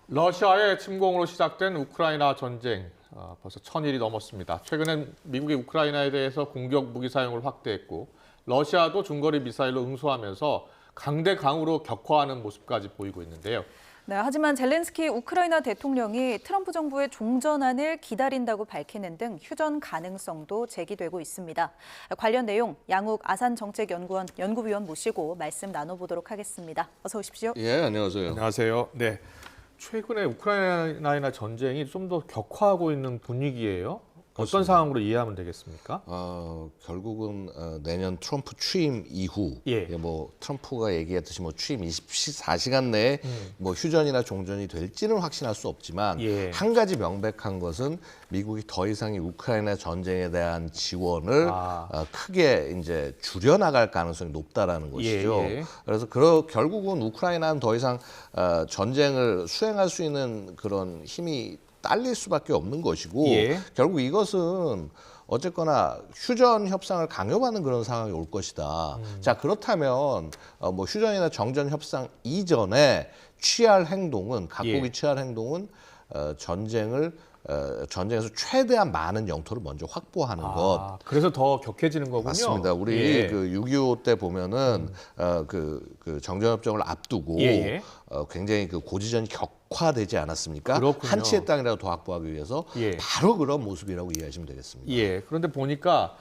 러시아의 침공으로 시작된 우크라이나 전쟁 벌써 1000일이 넘었습니다. 최근엔 미국이 우크라이나에 대해서 공격 무기 사용을 확대했고 러시아도 중거리 미사일로 응수하면서 강대강으로 격화하는 모습까지 보이고 있는데요. 네, 하지만 젤렌스키 우크라이나 대통령이 트럼프 정부의 종전안을 기다린다고 밝히는 등 휴전 가능성도 제기되고 있습니다. 관련 내용 양욱 아산정책연구원 연구위원 모시고 말씀 나눠보도록 하겠습니다. 어서 오십시오. 예, 안녕하세요. 안녕하세요. 네, 최근에 우크라이나 전쟁이 좀 더 격화하고 있는 분위기예요. 어떤 상황으로 이해하면 되겠습니까? 결국은 내년 트럼프 취임 이후, 예. 뭐 트럼프가 얘기했듯이 뭐 취임 24시간 내에 뭐 휴전이나 종전이 될지는 확신할 수 없지만 예. 한 가지 명백한 것은 미국이 더 이상 이 우크라이나 전쟁에 대한 지원을 크게 이제 줄여나갈 가능성이 높다라는 것이죠. 예. 그래서 결국은 우크라이나는 더 이상 전쟁을 수행할 수 있는 그런 힘이 딸릴 수밖에 없는 것이고 예. 결국 이것은 어쨌거나 휴전 협상을 강요받는 그런 상황이 올 것이다. 자, 그렇다면 뭐 휴전이나 정전 협상 이전에 취할 행동은 각국이 예. 취할 행동은 전쟁에서 최대한 많은 영토를 먼저 확보하는 것. 그래서 더 격해지는 거군요. 맞습니다. 우리 예. 그 6.25 때 보면은 그 정전협정을 앞두고 예. 굉장히 그 고지전이 격화되지 않았습니까? 그렇군요. 한 치의 땅이라도 더 확보하기 위해서 예. 바로 그런 모습이라고 이해하시면 되겠습니다. 예. 그런데 보니까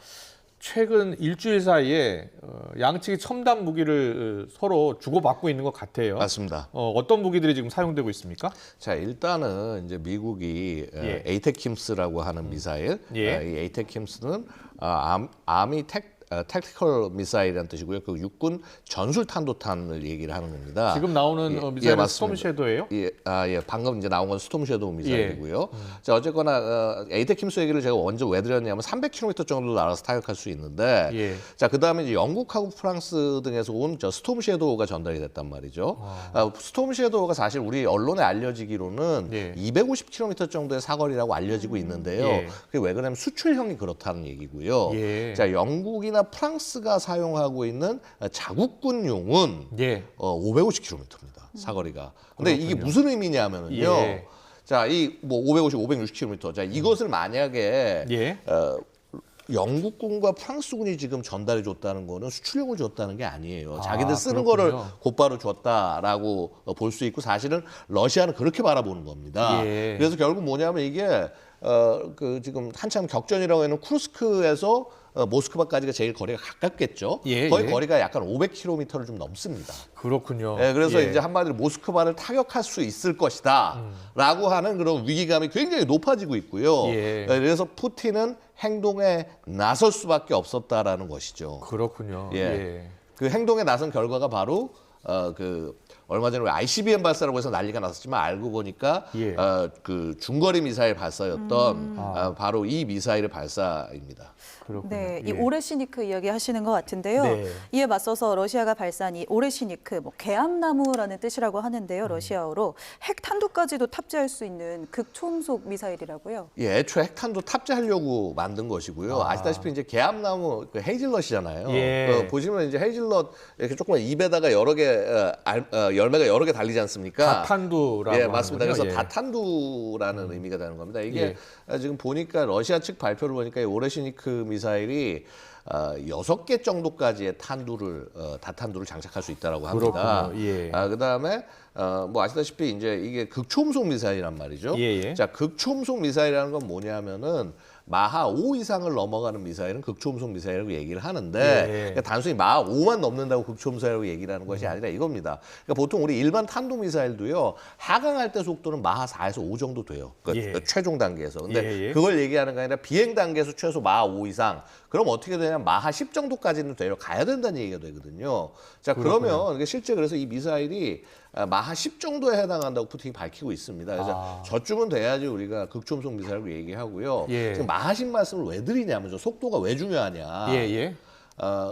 최근 일주일 사이에 양측이 첨단 무기를 서로 주고받고 있는 것 같아요. 맞습니다. 어떤 무기들이 지금 사용되고 있습니까? 자, 일단은 이제 미국이 예. 에이테킴스라고 하는 미사일, 예. 이 에이테킴스는 아미 택티컬 미사일이라는 뜻이고요. 그 육군 전술 탄도탄을 얘기를 하는 겁니다. 지금 나오는 미사일은 맞습니다. 스톰 섀도우예요? 예. 방금 이제 나온 건 스톰 섀도우 미사일이고요. 자, 어쨌거나 에이테킴스 얘기를 제가 먼저 왜 드렸냐면 300km 정도 날아서 타격할 수 있는데, 예. 자, 그다음에 이제 영국하고 프랑스 등에서 온 저 스톰 섀도우가 전달이 됐단 말이죠. 스톰 섀도우가 사실 우리 언론에 알려지기로는 예. 250km 정도의 사거리라고 알려지고 있는데요. 예. 그게 왜 그러냐면 수출형이 그렇다는 얘기고요. 예. 자, 영국이나 프랑스가 사용하고 있는 자국군용은 예. 550km입니다. 사거리가. 근데 이게 그렇군요. 무슨 의미냐면은요. 예. 자, 이 뭐 550, 560km. 자, 이것을 만약에 예. 영국군과 프랑스군이 지금 전달해 줬다는 거는 수출용을 줬다는 게 아니에요. 자기들 쓰는 그렇군요. 거를 곧바로 줬다라고 볼 수 있고 사실은 러시아는 그렇게 바라보는 겁니다. 예. 그래서 결국 뭐냐면 이게 그 지금 한참 격전이라고 하는 쿠르스크에서 모스크바까지가 제일 거리가 가깝겠죠. 예, 거의 예. 거리가 약간 500km를 좀 넘습니다. 그렇군요. 네, 그래서 예. 이제 한마디로 모스크바를 타격할 수 있을 것이다라고 하는 그런 위기감이 굉장히 높아지고 있고요. 예. 네, 그래서 푸틴은 행동에 나설 수밖에 없었다라는 것이죠. 그렇군요. 예. 예. 그 행동에 나선 결과가 바로 그 얼마 전에 ICBM 발사라고 해서 난리가 났었지만 알고 보니까 예. 그 중거리 미사일 발사였던 바로 이 미사일의 발사입니다. 그렇군요. 네, 이 예. 오레시니크 이야기 하시는 것 같은데요. 네. 이에 맞서서 러시아가 발사한 이 오레시니크, 뭐 개암나무라는 뜻이라고 하는데요. 러시아어로 핵 탄두까지도 탑재할 수 있는 극초음속 미사일이라고요. 예, 애초에 핵탄도 탑재하려고 만든 것이고요. 아시다시피 이제 개암나무 그 헤이즐넛이잖아요. 예. 보시면 이제 헤이즐넛 이렇게 조그만 입에다가 여러 개 열매가 여러 개 달리지 않습니까? 다탄두라고 예, 맞습니다. 하는군요. 그래서 예. 다탄두라는 의미가 되는 겁니다. 이게 지금 보니까 러시아 측 발표를 보니까 이 오레시니크 미사일이 6개 정도까지의 다탄두를 장착할 수 있다라고 합니다. 그렇군요. 예. 그다음에 뭐 아시다시피 이제 이게 극초음속 미사일이란 말이죠. 예. 자, 극초음속 미사일이라는 건 뭐냐면은 마하 5 이상을 넘어가는 미사일은 극초음속 미사일이라고 얘기를 하는데 예. 그러니까 단순히 마하 5만 넘는다고 극초음속이라고 얘기를 하는 것이 아니라 이겁니다. 그러니까 보통 우리 일반 탄도 미사일도요. 하강할 때 속도는 마하 4에서 5 정도 돼요. 그러니까 예. 최종 단계에서. 근데 예. 그걸 얘기하는 게 아니라 비행 단계에서 최소 마하 5 이상. 그럼 어떻게 되냐면 마하 10 정도까지는 데려가야 된다는 얘기가 되거든요. 자, 그러면 이게 실제 그래서 이 미사일이 마하 10 정도에 해당한다고 푸틴이 밝히고 있습니다. 그래서 저쯤은 돼야지 우리가 극초음속 미사일로 얘기하고요. 예. 지금 마하 10 말씀을 왜 드리냐면 저 속도가 왜 중요하냐. 예.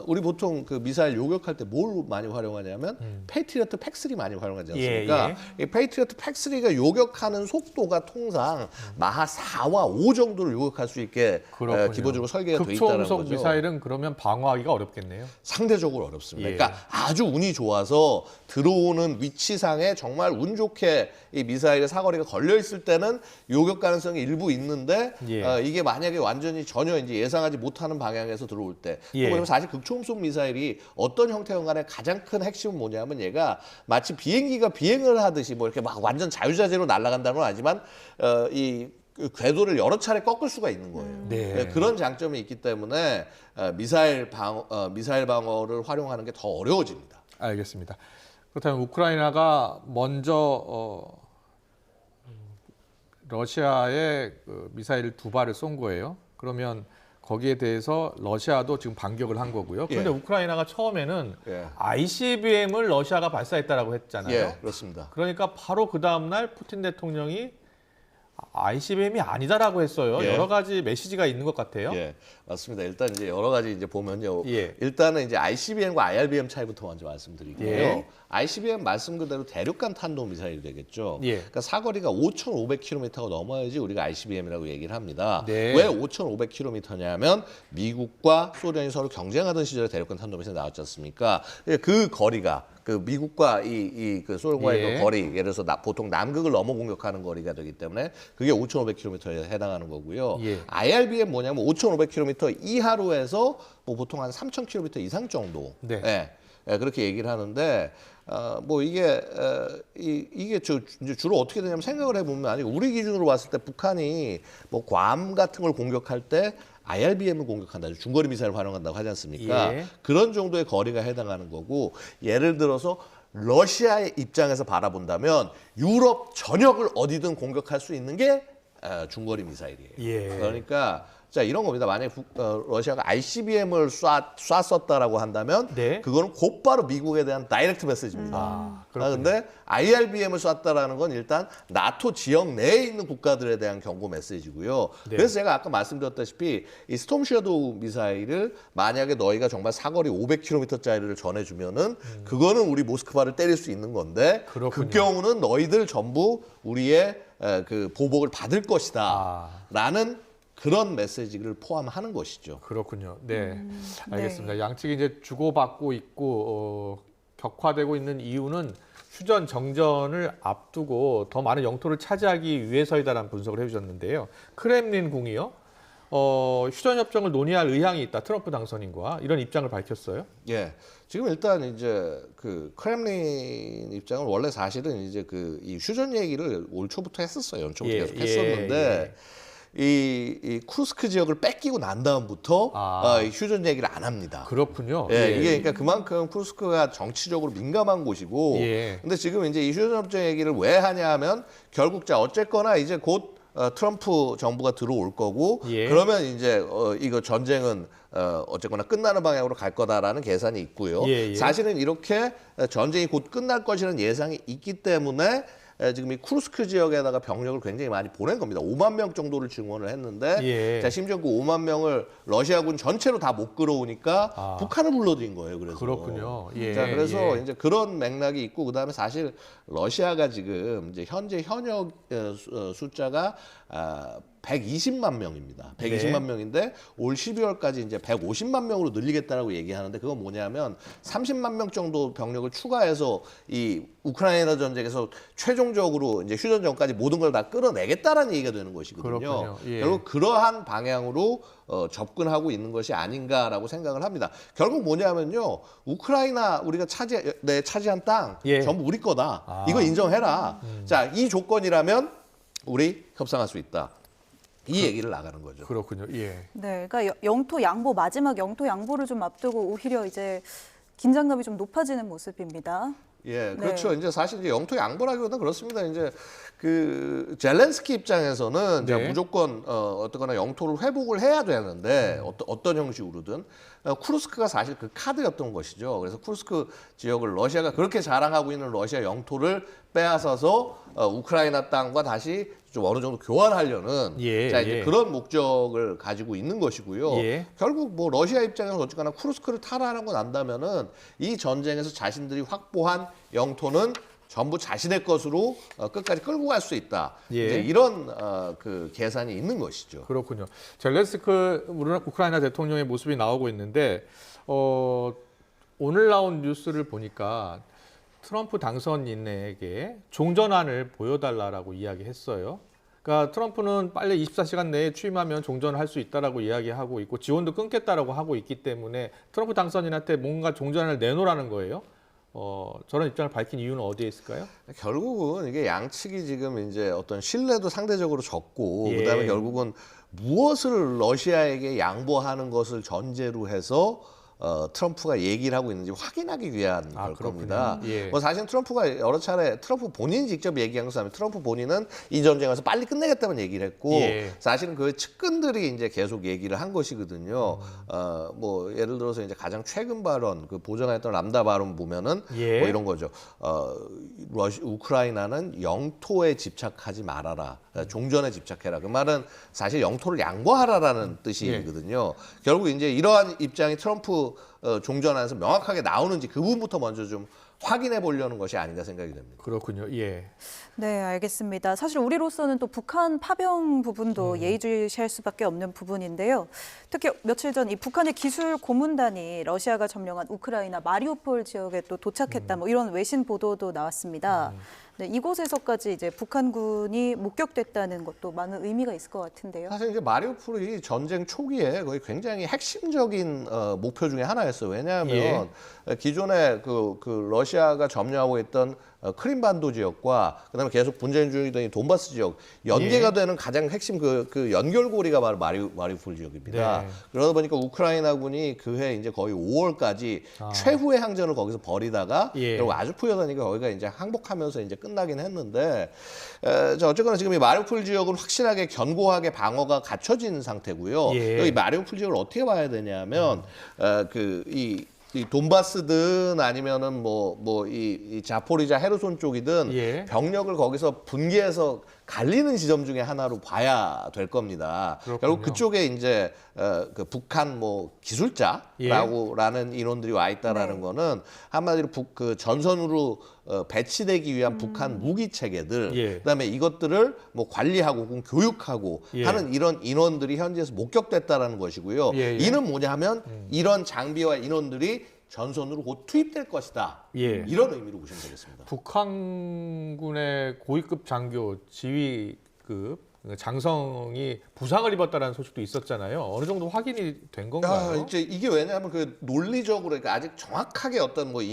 우리 보통 그 미사일 요격할 때 뭘 많이 활용하냐면 페이트리어트 팩3 많이 활용하지 않습니까? 이 페이트리어트 팩3가 요격하는 속도가 통상 마하 4와 5 정도를 요격할 수 있게 기본적으로 설계가 돼 있다는 극초음속 거죠. 미사일은 그러면 방어하기가 어렵겠네요. 상대적으로 어렵습니다. 예. 그러니까 아주 운이 좋아서 들어오는 위치상에 정말 운 좋게 이 미사일의 사거리가 걸려 있을 때는 요격 가능성이 일부 있는데 예. 이게 만약에 완전히 전혀 이제 예상하지 못하는 방향에서 들어올 때 예. 왜냐면 사실 극초음속 미사일이 어떤 형태건 간에 가장 큰 핵심은 뭐냐면 얘가 마치 비행기가 비행을 하듯이 뭐 이렇게 막 완전 자유자재로 날아간다는 건 아니지만 이 궤도를 여러 차례 꺾을 수가 있는 거예요. 네. 그런 장점이 있기 때문에 미사일 방어를 활용하는 게 더 어려워집니다. 알겠습니다. 그렇다면 우크라이나가 먼저 러시아에 그 미사일 2발을 쏜 거예요. 그러면 거기에 대해서 러시아도 지금 반격을 한 거고요. 그런데 예. 우크라이나가 처음에는 예. ICBM을 러시아가 발사했다라고 했잖아요. 예, 그렇습니다. 그러니까 바로 그 다음 날 푸틴 대통령이 ICBM이 아니다라고 했어요. 예. 여러 가지 메시지가 있는 것 같아요. 예, 맞습니다. 일단 이제 여러 가지 이제 보면요. 예. 일단은 이제 ICBM과 IRBM 차이부터 먼저 말씀드릴게요. 예. ICBM 말씀 그대로 대륙간 탄도 미사일이 되겠죠. 예. 그러니까 사거리가 5,500km가 넘어야지 우리가 ICBM이라고 얘기를 합니다. 네. 왜 5,500km냐면 미국과 소련이 서로 경쟁하던 시절에 대륙간 탄도 미사일 나왔지 않습니까? 그 거리가 그 미국과 그 소련과의 예. 그 거리, 예를 들어서 보통 남극을 넘어 공격하는 거리가 되기 때문에 그게 5,500km에 해당하는 거고요. 예. IRBM 뭐냐면 5,500km 이하로 해서 뭐 보통 한 3,000km 이상 정도. 네. 예, 그렇게 얘기를 하는데 뭐 이게 이게 이제 주로 어떻게 되냐면 생각을 해보면 아니 우리 기준으로 봤을 때 북한이 뭐 괌 같은 걸 공격할 때 IRBM을 공격한다, 중거리 미사일을 활용한다고 하지 않습니까? 예. 그런 정도의 거리가 해당하는 거고 예를 들어서 러시아의 입장에서 바라본다면 유럽 전역을 어디든 공격할 수 있는 게 중거리 미사일이에요. 예. 그러니까 자 이런 겁니다. 만약에 러시아가 ICBM을 쐈었다라고 한다면 네. 그거는 곧바로 미국에 대한 다이렉트 메시지입니다. 그런데 IRBM을 쐈다라는 건 일단 나토 지역 내에 있는 국가들에 대한 경고 메시지고요. 네. 그래서 제가 아까 말씀드렸다시피 이 스톰 섀도우 미사일을 만약에 너희가 정말 사거리 500km짜리를 전해주면은 그거는 우리 모스크바를 때릴 수 있는 건데 그렇군요. 그 경우는 너희들 전부 우리의 그 보복을 받을 것이다. 아. 라는 그런 메시지를 포함하는 것이죠. 그렇군요. 네, 네. 알겠습니다. 양측이 이제 주고받고 있고 격화되고 있는 이유는 휴전 정전을 앞두고 더 많은 영토를 차지하기 위해서이다라는 분석을 해주셨는데요. 크렘린궁이요. 휴전 협정을 논의할 의향이 있다. 트럼프 당선인과 이런 입장을 밝혔어요. 예. 지금 일단 이제 그 크렘린 입장은 원래 사실은 이제 이 휴전 얘기를 올 초부터 했었어요. 연초부터 계속 했었는데 이 쿠르스크 지역을 뺏기고 난 다음부터 이 휴전 얘기를 안 합니다. 그렇군요. 예, 이게 그러니까 그만큼 쿠르스크가 정치적으로 민감한 곳이고, 예. 근데 지금 이제 이 휴전 협정 얘기를 왜 하냐면 결국 자 어쨌거나 이제 곧 트럼프 정부가 들어올 거고, 예. 그러면 이제 이거 전쟁은 어쨌거나 끝나는 방향으로 갈 거다라는 계산이 있고요. 예. 사실은 이렇게 전쟁이 곧 끝날 것이라는 예상이 있기 때문에 지금 이 쿠르스크 지역에다가 병력을 굉장히 많이 보낸 겁니다. 5만 명 정도를 증원을 했는데 예. 자, 심지어 그 5만 명을 러시아군 전체로 다 못 끌어오니까 북한을 불러들인 거예요. 그래서 그렇군요. 예. 자, 그래서 예. 이제 그런 맥락이 있고 그다음에 사실 러시아가 지금 이제 현재 현역 숫자가 120만 명입니다. 120만 네. 명인데 올 12월까지 이제 150만 명으로 늘리겠다라고 얘기하는데 그건 뭐냐면 30만 명 정도 병력을 추가해서 이 우크라이나 전쟁에서 최종적으로 이제 휴전 전까지 모든 걸 다 끌어내겠다라는 얘기가 되는 것이거든요. 그렇군요. 예. 결국 그러한 방향으로 접근하고 있는 것이 아닌가라고 생각을 합니다. 결국 뭐냐면요, 우크라이나 우리가 차지한 땅 예. 전부 우리 거다. 이거 인정해라. 자, 이 조건이라면 우리 협상할 수 있다. 이 얘기를 나가는 거죠. 그렇군요. 예. 네, 그러니까 영토 양보 마지막 영토 양보를 좀 앞두고 오히려 이제 긴장감이 좀 높아지는 모습입니다. 예, 네. 그렇죠. 이제 사실 이제 영토 양보라기보다는 그렇습니다. 이제 그 젤렌스키 입장에서는 네. 무조건 어떻거나 영토를 회복을 해야 되는데 어떤 형식으로든 쿠르스크가 사실 그 카드였던 것이죠. 그래서 쿠르스크 지역을 러시아가 그렇게 자랑하고 있는 러시아 영토를 빼앗아서 우크라이나 땅과 다시 좀 어느 정도 교환하려는 자 이제 그런 목적을 가지고 있는 것이고요. 결국 뭐 러시아 입장에서 어쨌거나 쿠르스크를 탈환하고 난다면은 이 전쟁에서 자신들이 확보한 영토는 전부 자신의 것으로 끝까지 끌고 갈 수 있다. 이제 이런 그 계산이 있는 것이죠. 그렇군요. 젤렌스크 우크라이나 대통령의 모습이 나오고 있는데 오늘 나온 뉴스를 보니까 트럼프 당선인에게 종전안을 보여달라고 이야기했어요. 그러니까 트럼프는 빨리 24시간 내에 취임하면 종전을 할 수 있다라고 이야기하고 있고 지원도 끊겠다라고 하고 있기 때문에 트럼프 당선인한테 뭔가 종전안을 내놓으라는 거예요. 저런 입장을 밝힌 이유는 어디에 있을까요? 결국은 이게 양측이 지금 이제 어떤 신뢰도 상대적으로 적고 그다음에 결국은 무엇을 러시아에게 양보하는 것을 전제로 해서 트럼프가 얘기를 하고 있는지 확인하기 위한 걸 겁니다. 뭐 사실 트럼프가 여러 차례 트럼프 본인이 직접 얘기한 것은 트럼프 본인은 이 전쟁에서 빨리 끝내겠다는 얘기를 했고 사실은 그 측근들이 이제 계속 얘기를 한 것이거든요. 뭐 예를 들어서 이제 가장 최근 발언 그 보전했던 람다 발언 보면은 뭐 이런 거죠. 우크라이나는 영토에 집착하지 말아라. 종전에 집착해라. 그 말은 사실 영토를 양보하라라는 뜻이거든요. 결국 이제 이러한 입장이 트럼프 종전안에서 명확하게 나오는지 그 부분부터 먼저 좀 확인해 보려는 것이 아닌가 생각이 됩니다. 그렇군요. 네, 알겠습니다. 사실 우리로서는 또 북한 파병 부분도 예의주시할 수밖에 없는 부분인데요. 특히 며칠 전 이 북한의 기술 고문단이 러시아가 점령한 우크라이나 마리우폴 지역에 또 도착했다. 뭐 이런 외신 보도도 나왔습니다. 네, 이곳에서까지 이제 북한군이 목격됐다는 것도 많은 의미가 있을 것 같은데요. 사실 이제 마리우폴이 전쟁 초기에 거의 굉장히 핵심적인 목표 중에 하나였어요. 왜냐하면 기존에 그 러시아가 점령하고 있던 크림반도 지역과 그다음에 계속 분쟁 중이던 이 돈바스 지역 연계가 되는 가장 핵심 그 연결고리가 바로 마리우폴 지역입니다. 그러다 보니까 우크라이나군이 그해 이제 거의 5월까지 최후의 항전을 거기서 벌이다가 결국 아주 푸여다니까 거기가 이제 항복하면서 이제 끝나긴 했는데 어쨌거나 지금 이 마리우폴 지역은 확실하게 견고하게 방어가 갖춰진 상태고요. 이 마리우폴 지역을 어떻게 봐야 되냐면 이 돈바스든 아니면은 이 자포리자 헤르손 쪽이든 병력을 거기서 분계해서 갈리는 지점 중에 하나로 봐야 될 겁니다. 그렇군요. 결국 그쪽에 이제 그 북한 뭐 기술자라는 인원들이 와 있다라는 거는 한마디로 그 전선으로 배치되기 위한 북한 무기 체계들, 그다음에 이것들을 뭐 관리하고 혹은 교육하고 하는 이런 인원들이 현지에서 목격됐다라는 것이고요. 이는 뭐냐면 이런 장비와 인원들이 전선으로 곧 투입될 것이다. 이런 의미로 보시면 되겠습니다. 북한군의 고위급 장교 지휘급 장성이 부상을 입었다는 소식도 있었잖아요. 어느 정도 확인이 된 건가요? 이제 이게 왜냐하면 그 논리적으로 그러니까 아직 정확하게 어떤 뭐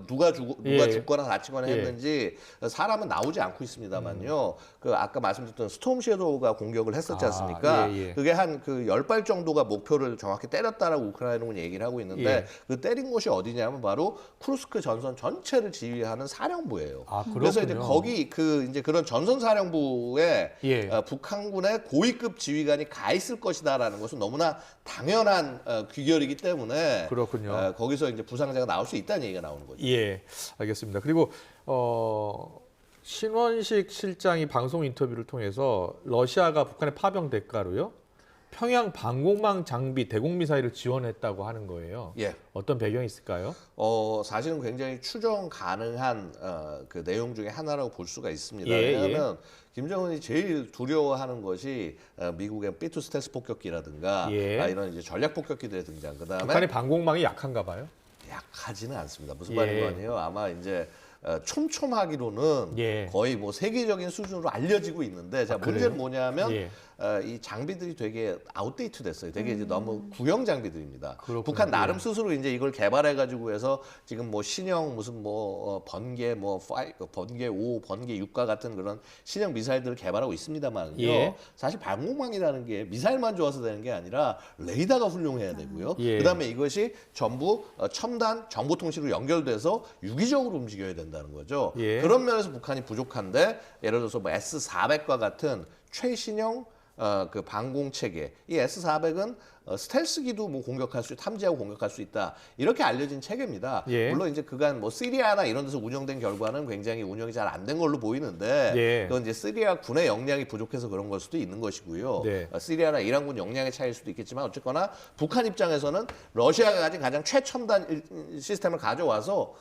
누가 죽거나 다치거나 했는지 사람은 나오지 않고 있습니다만요. 그 아까 말씀드렸던 스톰 섀도우가 공격을 했었지 않습니까? 그게 한 그 10발 정도가 목표를 정확히 때렸다라고 우크라이나군이 얘기를 하고 있는데 그 때린 곳이 어디냐면 바로 쿠르스크 전선 전체를 지휘하는 사령부예요. 그래서 이제 거기 이제 그런 전선 사령부에 북한군의 고위급 지휘관이 가 있을 것이다라는 것은 너무나 당연한 귀결이기 때문에 그렇군요. 거기서 이제 부상자가 나올 수 있다는 얘기가 나오는 거죠. 알겠습니다. 그리고 신원식 실장이 방송 인터뷰를 통해서 러시아가 북한의 파병 대가로요 평양 방공망 장비 대공 미사일을 지원했다고 하는 거예요. 어떤 배경이 있을까요? 사실은 굉장히 추정 가능한 그 내용 중에 하나라고 볼 수가 있습니다. 왜냐하면 김정은이 제일 두려워하는 것이 미국의 B2 스텔스 폭격기라든가 이런 이제 전략 폭격기들의 등장. 그다음에 북한의 방공망이 약한가 봐요? 약하지는 않습니다. 무슨 말인 거 아니에요? 아마 이제 촘촘하기로는 거의 뭐 세계적인 수준으로 알려지고 있는데 자 문제는 뭐냐면 이 장비들이 되게 아웃데이트 됐어요. 되게 이제 너무 구형 장비들입니다. 북한 나름 스스로 이제 이걸 개발해가지고 해서 지금 뭐 신형 무슨 뭐 번개 번개 5, 번개 6과 같은 그런 신형 미사일들을 개발하고 있습니다만요. 사실 방공망이라는 게 미사일만 좋아서 되는 게 아니라 레이더가 훌륭해야 되고요. 그다음에 이것이 전부 첨단 정보통신으로 연결돼서 유기적으로 움직여야 된다는 거죠. 그런 면에서 북한이 부족한데 예를 들어서 뭐 S400과 같은 최신형 그 방공 체계, 이 S-400은 스텔스기도 뭐 공격할 수, 탐지하고 공격할 수 있다 이렇게 알려진 체계입니다. 예. 물론 이제 그간 뭐 시리아나 이런 데서 운영된 결과는 굉장히 운영이 잘 안 된 걸로 보이는데 예. 그건 이제 시리아 군의 역량이 부족해서 그런 걸 수도 있는 것이고요. 네. 시리아나 이란군 역량의 차이일 수도 있겠지만 어쨌거나 북한 입장에서는 러시아가 가진 가장 최첨단 시스템을 가져와서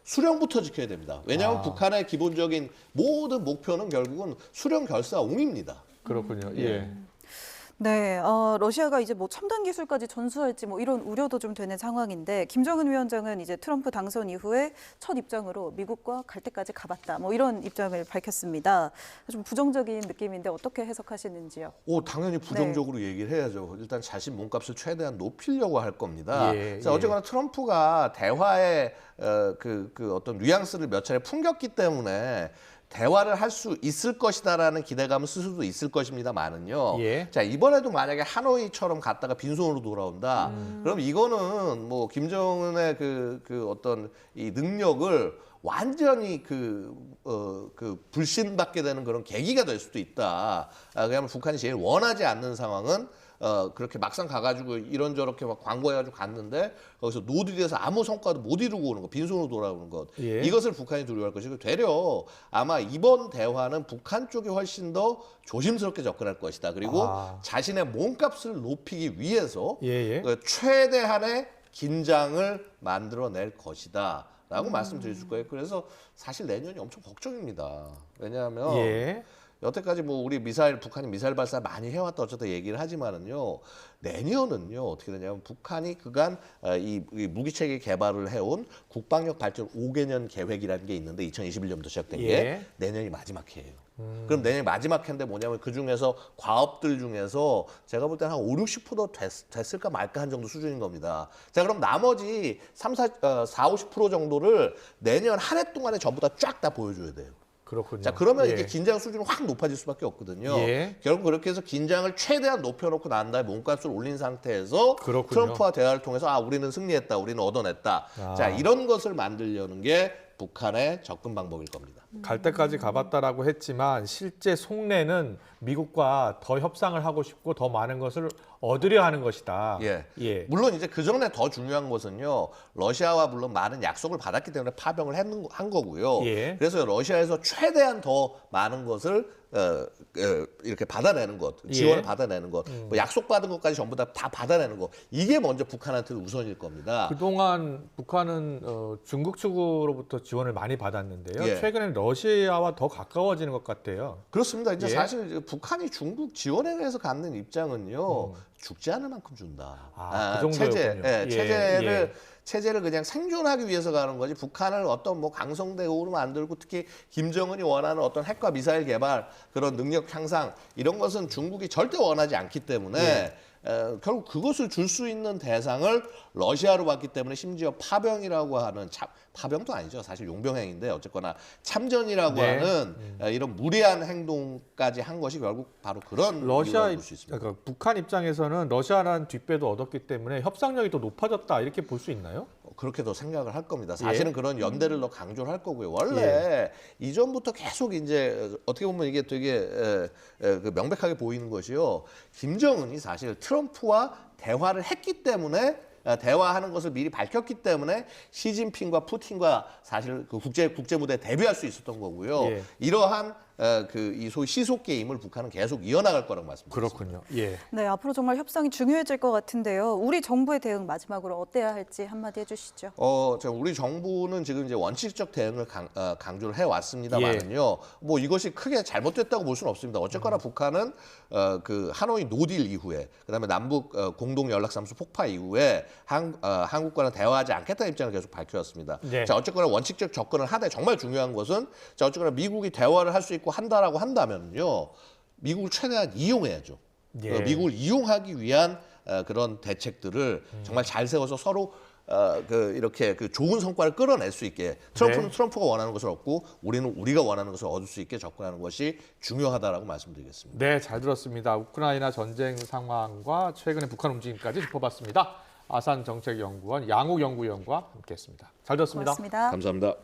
수령부터 지켜야 됩니다. 왜냐하면 북한의 기본적인 모든 목표는 결국은 수령 결사옹입니다. 그렇군요. 예. 네, 러시아가 이제 뭐 첨단 기술까지 전수할지 뭐 이런 우려도 좀 되는 상황인데 김정은 위원장은 이제 트럼프 당선 이후에 첫 입장으로 미국과 갈 때까지 가봤다. 뭐 이런 입장을 밝혔습니다. 좀 부정적인 느낌인데 어떻게 해석하시는지요? 당연히 부정적으로 얘기를 해야죠. 일단 자신 몸값을 최대한 높이려고 할 겁니다. 예, 자, 어쨌거나 트럼프가 대화의 그 어떤 뉘앙스를 몇 차례 풍겼기 때문에 대화를 할 수 있을 것이다라는 기대감을 쓸 수도 있을 것입니다만은요. 예. 자, 이번에도 만약에 하노이처럼 갔다가 빈손으로 돌아온다. 그럼 이거는 뭐 김정은의 그 어떤 이 능력을 완전히 그 불신받게 되는 그런 계기가 될 수도 있다. 왜냐하면 북한이 제일 원하지 않는 상황은 그렇게 막상 가가지고 이런저렇게 막 광고해가지고 갔는데 거기서 노딜에서 아무 성과도 못 이루고 오는 것, 빈손으로 돌아오는 것. 예. 이것을 북한이 두려워할 것이고 되려 아마 이번 대화는 북한 쪽이 훨씬 더 조심스럽게 접근할 것이다. 그리고 자신의 몸값을 높이기 위해서 예. 그 최대한의 긴장을 만들어낼 것이다. 라고 말씀드릴 수 거예요. 그래서 사실 내년이 엄청 걱정입니다. 왜냐하면 예. 여태까지 뭐 우리 북한이 미사일 발사 많이 해왔다 어쩌다 얘기를 하지만은요, 내년은요 어떻게 되냐면 북한이 그간 이 무기 체계 개발을 해온 국방력 발전 5개년 계획이라는 게 있는데 2021년부터 시작된 게 예. 내년이 마지막 해예요. 그럼 내년이 마지막 해인데 뭐냐면 그 중에서 과업들 중에서 제가 볼 때는 한 5, 60% 됐을까 말까 한 정도 수준인 겁니다. 자, 그럼 나머지 50% 정도를 내년 한 해 동안에 전부 다 쫙 다 보여줘야 돼요. 그렇군요. 자, 그러면 예. 이게 긴장 수준이 확 높아질 수밖에 없거든요. 예. 결국 그렇게 해서 긴장을 최대한 높여놓고 난 다음에 몸값을 올린 상태에서 그렇군요. 트럼프와 대화를 통해서 우리는 승리했다, 우리는 얻어냈다. 자, 이런 것을 만들려는 게 북한의 접근 방법일 겁니다. 갈 때까지 가봤다라고 했지만 실제 속내는 미국과 더 협상을 하고 싶고 더 많은 것을 얻으려 하는 것이다. 예. 물론 이제 그 전에 더 중요한 것은요, 러시아와 물론 많은 약속을 받았기 때문에 파병을 한 거고요. 예. 그래서 러시아에서 최대한 더 많은 것을 이렇게 받아내는 것, 지원을 받아내는 것, 뭐 약속받은 것까지 전부 다 받아내는 것, 이게 먼저 북한한테는 우선일 겁니다. 그동안 북한은 중국 측으로부터 지원을 많이 받았는데요. 예. 최근엔 러시아와 더 가까워지는 것 같아요. 그렇습니다. 이제 예. 사실 이제 북한이 중국 지원에 대해서 갖는 입장은요, 죽지 않을 만큼 준다. 그 정도였군요. 체제를 그냥 생존하기 위해서 가는 거지. 북한을 어떤 뭐 강성대국으로 만들고 특히 김정은이 원하는 어떤 핵과 미사일 개발, 그런 능력 향상 이런 것은 중국이 절대 원하지 않기 때문에 결국 그것을 줄 수 있는 대상을 러시아로 봤기 때문에 심지어 파병이라고 하는 파병도 아니죠. 사실 용병행인데 어쨌거나 참전이라고 하는 이런 무리한 행동까지 한 것이 결국 바로 그런 러시아 볼수 있습니다. 그러니까 북한 입장에서는 러시아라는 뒷배도 얻었기 때문에 협상력이 더 높아졌다 이렇게 볼 수 있나요? 그렇게 더 생각을 할 겁니다. 사실은 그런 연대를 더 강조를 할 거고요. 원래 이전부터 계속 이제 어떻게 보면 이게 되게 그 명백하게 보이는 것이요. 김정은이 사실 트럼프와 대화를 했기 때문에 대화하는 것을 미리 밝혔기 때문에 시진핑과 푸틴과 사실 그 국제 무대에 데뷔할 수 있었던 거고요. 예. 이러한 이 소위 시속 게임을 북한은 계속 이어나갈 거라고 말씀드렸습니다. 그렇군요. 예. 네, 앞으로 정말 협상이 중요해질 것 같은데요. 우리 정부의 대응 마지막으로 어때야 할지 한마디 해주시죠. 우리 정부는 지금 이제 원칙적 대응을 강조를 해왔습니다만은요. 뭐 이것이 크게 잘못됐다고 볼 수는 없습니다. 어쨌거나 북한은 그 하노이 노딜 이후에, 그다음에 남북 공동 연락사무소 폭파 이후에 한국과는 대화하지 않겠다는 입장을 계속 밝혀왔습니다. 네. 자, 어쨌거나 원칙적 접근을 하되 정말 중요한 것은 자, 어쨌거나 미국이 대화를 할 수 있고 한다라고 한다면요, 미국을 최대한 이용해야죠. 예. 미국을 이용하기 위한 그런 대책들을 정말 잘 세워서 서로 이렇게 그 좋은 성과를 끌어낼 수 있게 트럼프는 트럼프가 원하는 것을 얻고 우리는 우리가 원하는 것을 얻을 수 있게 접근하는 것이 중요하다라고 말씀드리겠습니다. 네, 잘 들었습니다. 우크라이나 전쟁 상황과 최근의 북한 움직임까지 짚어봤습니다. 아산 정책연구원 양욱 연구위원과 함께했습니다. 잘 들었습니다. 고맙습니다. 감사합니다.